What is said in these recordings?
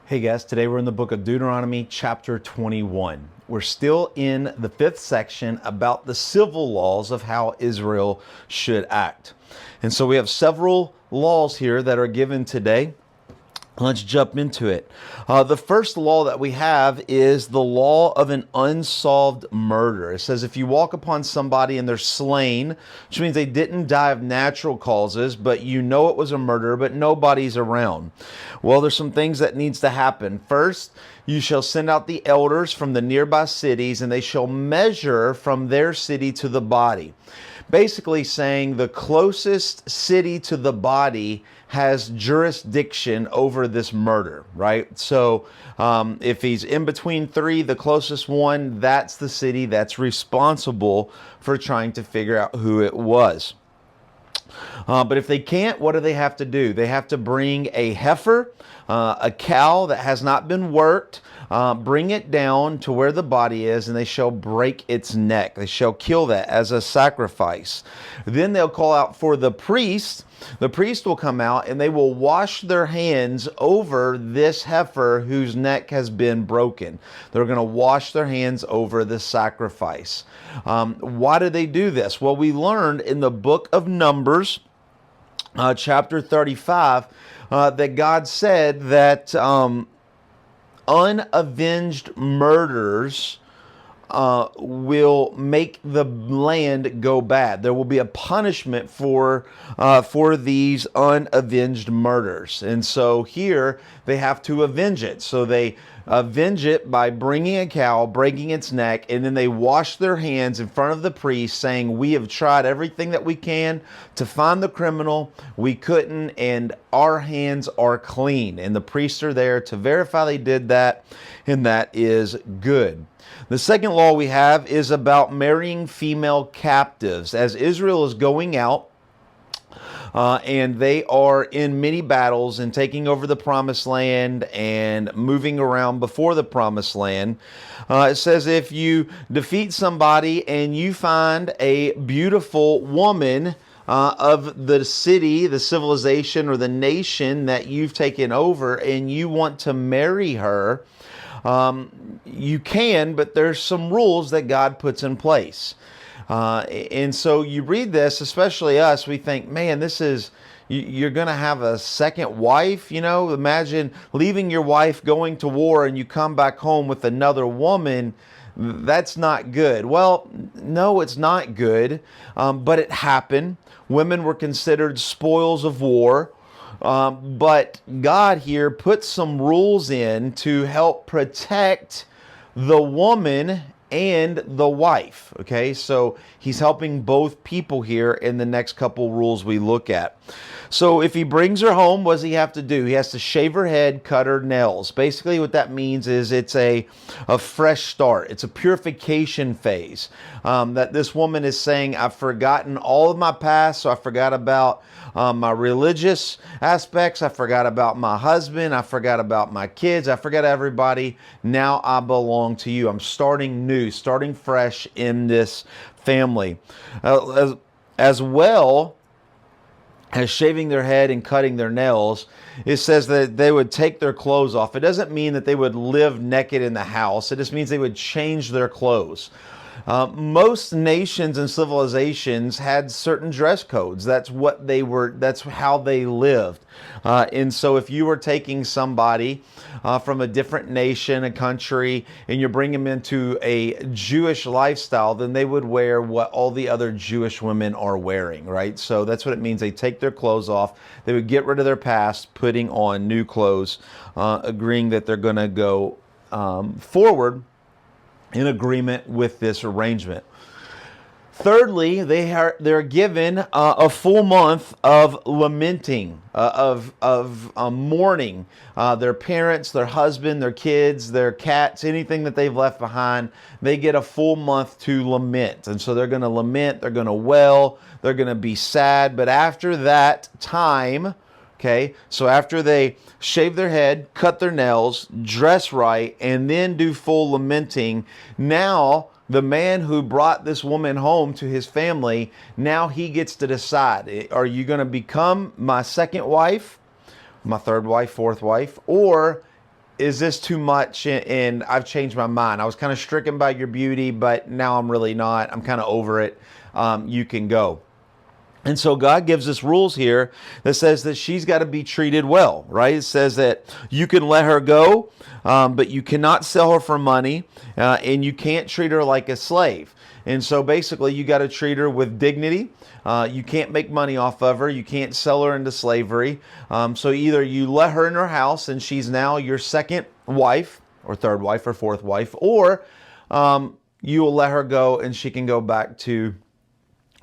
Hey guys, today we're in the book of Deuteronomy chapter 21. We're still in the fifth section about the civil laws of how Israel should act. And so we have several laws here that are given today. Let's jump into it. The first law that we have is the law of an unsolved murder. It says if you walk upon somebody and they're slain, which means they didn't die of natural causes, but you know it was a murder, but nobody's around. Well, there's some things that needs to happen. First, you shall send out the elders from the nearby cities, and they shall measure from their city to the body. Basically saying the closest city to the body has jurisdiction over this murder, right? So if he's in between three, the closest one, that's the city that's responsible for trying to figure out who it was. But if they can't, what do they have to do? They have to bring a heifer, a cow that has not been worked, bring it down to where the body is, and they shall break its neck. They shall kill that as a sacrifice. Then they'll call out for the priest. The priest will come out and they will wash their hands over this heifer whose neck has been broken. They're going to wash their hands over the sacrifice. Why do they do this? Well, we learned in the book of Numbers, chapter 35, that God said that unavenged murders will make the land go bad. There will be a punishment for these unavenged murders. And so here they have to avenge it. So they avenge it by bringing a cow, breaking its neck, and then they wash their hands in front of the priest saying, we have tried everything that we can to find the criminal. We couldn't, and our hands are clean. And the priests are there to verify they did that, and that is good. The second law we have is about marrying female captives. As Israel is going out, and they are in many battles and taking over the promised land and moving around before the promised land. It says if you defeat somebody and you find a beautiful woman of the city, the civilization, or the nation that you've taken over, and you want to marry her, you can, but there's some rules that God puts in place. And so you read this, especially us, we think, man, this is, you're going to have a second wife, you know? Imagine leaving your wife, going to war, and you come back home with another woman. That's not good. Well, no, it's not good, but it happened. Women were considered spoils of war. But God here puts some rules in to help protect the woman and the wife. Okay, so he's helping both people here in the next couple rules we look at. So if he brings her home, what does he have to do? He has to shave her head, cut her nails. Basically what that means is it's a fresh start. It's a purification phase. That this woman is saying, I've forgotten all of my past, so I forgot about my religious aspects. I forgot about my husband. I forgot about my kids. I forgot everybody. Now I belong to you. I'm starting new, starting fresh in this family. As well as shaving their head and cutting their nails, it says that they would take their clothes off. It doesn't mean that they would live naked in the house. It just means they would change their clothes. Most nations and civilizations had certain dress codes. That's what they were, that's how they lived. And so if you were taking somebody from a different nation, a country, and you're bringing them into a Jewish lifestyle, then they would wear what all the other Jewish women are wearing, right? So that's what it means. They take their clothes off. They would get rid of their past, putting on new clothes, agreeing that they're going to go forward in agreement with this arrangement. Thirdly, they're given a full month of lamenting, of mourning their parents, their husband, their kids, their cats, anything that they've left behind. They get a full month to lament. And so they're going to lament, they're going to wail, they're going to be sad. But after that time, okay, so after they shave their head, cut their nails, dress right, and then do full lamenting, now the man who brought this woman home to his family, now he gets to decide, are you going to become my second wife, my third wife, fourth wife, or is this too much? And I've changed my mind. I was kind of stricken by your beauty, but now I'm really not. I'm kind of over it. You can go. And so God gives us rules here that says that she's got to be treated well, right? It says that you can let her go, but you cannot sell her for money, and you can't treat her like a slave. And so basically, you got to treat her with dignity. You can't make money off of her. You can't sell her into slavery. So either you let her in her house, and she's now your second wife, or third wife, or fourth wife, or you will let her go, and she can go back to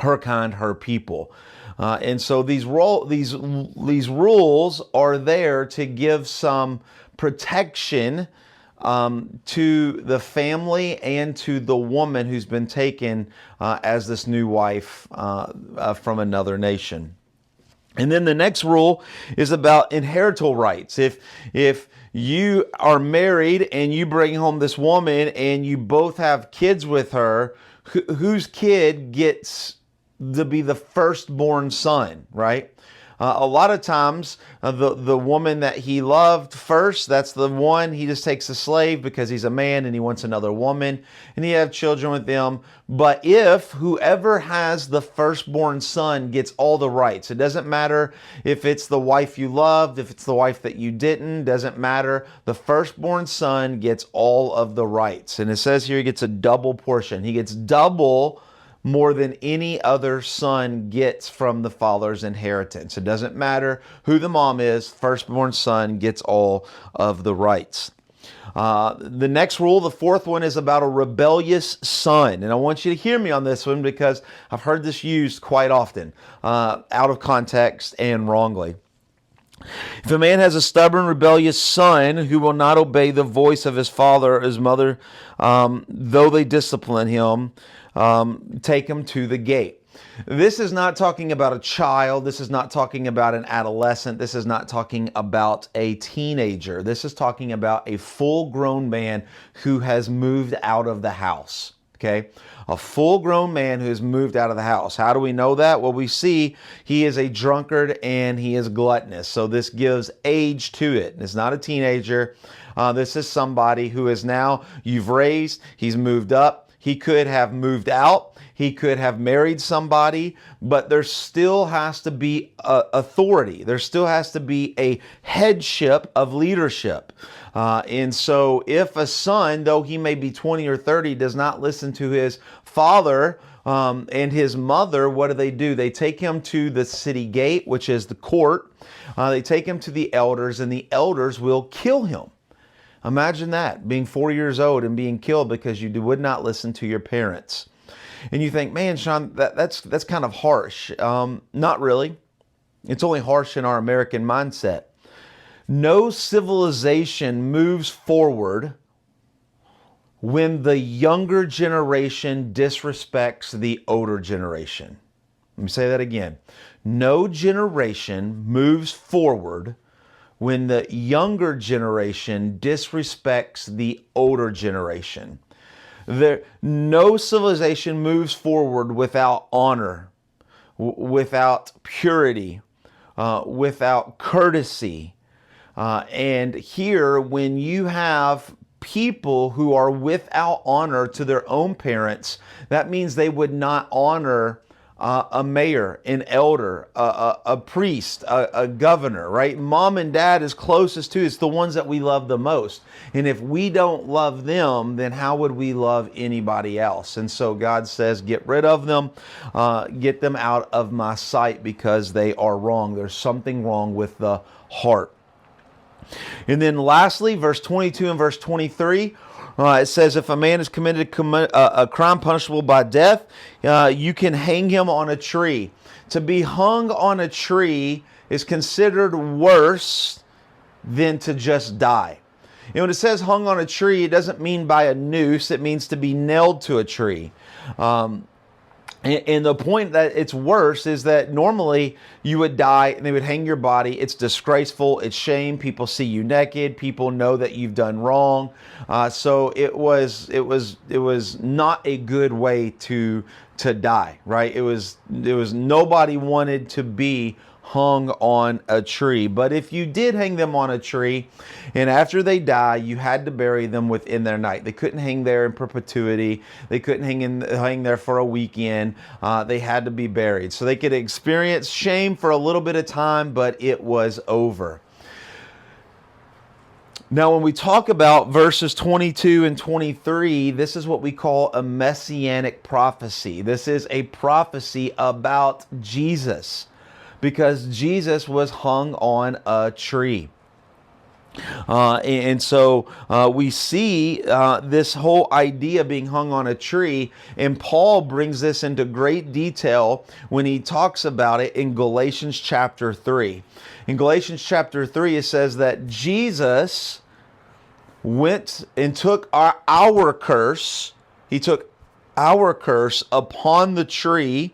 her kind, her people. And so these rules are there to give some protection to the family and to the woman who's been taken as this new wife from another nation. And then the next rule is about inheritable rights. If you are married and you bring home this woman and you both have kids with her, whose kid gets to be the firstborn son, right? A lot of times, the woman that he loved first, that's the one he just takes a slave because he's a man and he wants another woman, and he have children with them. But if whoever has the firstborn son gets all the rights, it doesn't matter if it's the wife you loved, if it's the wife that you didn't, doesn't matter. The firstborn son gets all of the rights. And it says here he gets a double portion. He gets double more than any other son gets from the father's inheritance. It doesn't matter who the mom is, firstborn son gets all of the rights. The next rule, the fourth one, is about a rebellious son. And I want you to hear me on this one because I've heard this used quite often, out of context and wrongly. If a man has a stubborn, rebellious son who will not obey the voice of his father or his mother, though they discipline him, take him to the gate. This is not talking about a child. This is not talking about an adolescent. This is not talking about a teenager. This is talking about a full-grown man who has moved out of the house. Okay? A full-grown man who has moved out of the house. How do we know that? Well, we see he is a drunkard and he is gluttonous. So this gives age to it. It's not a teenager. This is somebody who is now, you've raised, he's moved up. He could have moved out. He could have married somebody, but there still has to be authority. There still has to be a headship of leadership. And so if a son, though he may be 20 or 30, does not listen to his father and his mother, what do? They take him to the city gate, which is the court. They take him to the elders, and the elders will kill him. Imagine that, being 4 years old and being killed because you would not listen to your parents. And you think, man, Sean, that's kind of harsh. Not really. It's only harsh in our American mindset. No civilization moves forward when the younger generation disrespects the older generation. Let me say that again. No generation moves forward when the younger generation disrespects the older generation. No civilization moves forward without honor, without purity, without courtesy. And here, when you have people who are without honor to their own parents, that means they would not honor a mayor, an elder, a priest, a governor, right? Mom and dad is closest to. It's the ones that we love the most. And if we don't love them, then how would we love anybody else? And so God says, get rid of them, get them out of my sight because they are wrong. There's something wrong with the heart. And then lastly, verse 22 and verse 23, it says, if a man has committed a crime punishable by death, you can hang him on a tree. To be hung on a tree is considered worse than to just die. And when it says hung on a tree, it doesn't mean by a noose. It means to be nailed to a tree. And the point that it's worse is that normally you would die and they would hang your body. It's disgraceful. It's shame. People see you naked. People know that you've done wrong. So it was not a good way to die, right? It was nobody wanted to be hung on a tree. But if you did hang them on a tree, and after they die, you had to bury them within their night. They couldn't hang there in perpetuity. They couldn't hang there for a weekend. They had to be buried. So they could experience shame for a little bit of time, but it was over. Now, when we talk about verses 22 and 23, this is what we call a messianic prophecy. This is a prophecy about Jesus, because Jesus was hung on a tree. So we see this whole idea being hung on a tree, and Paul brings this into great detail when he talks about it in Galatians chapter 3. In Galatians chapter 3, it says that Jesus went and took our curse. He took our curse upon the tree.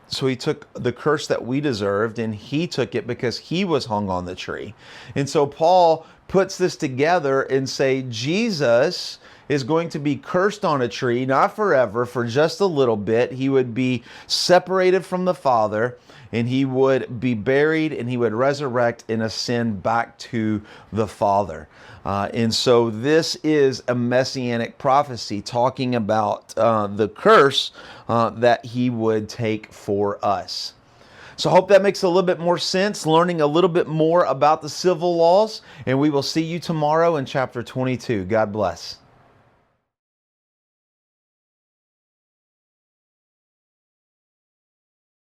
So he took the curse that we deserved, and he took it because he was hung on the tree. And so Paul puts this together and say Jesus is going to be cursed on a tree, not forever, for just a little bit. He would be separated from the Father, and he would be buried, and he would resurrect and ascend back to the Father. And so this is a messianic prophecy talking about the curse that he would take for us. So I hope that makes a little bit more sense, learning a little bit more about the civil laws. And we will see you tomorrow in chapter 22. God bless.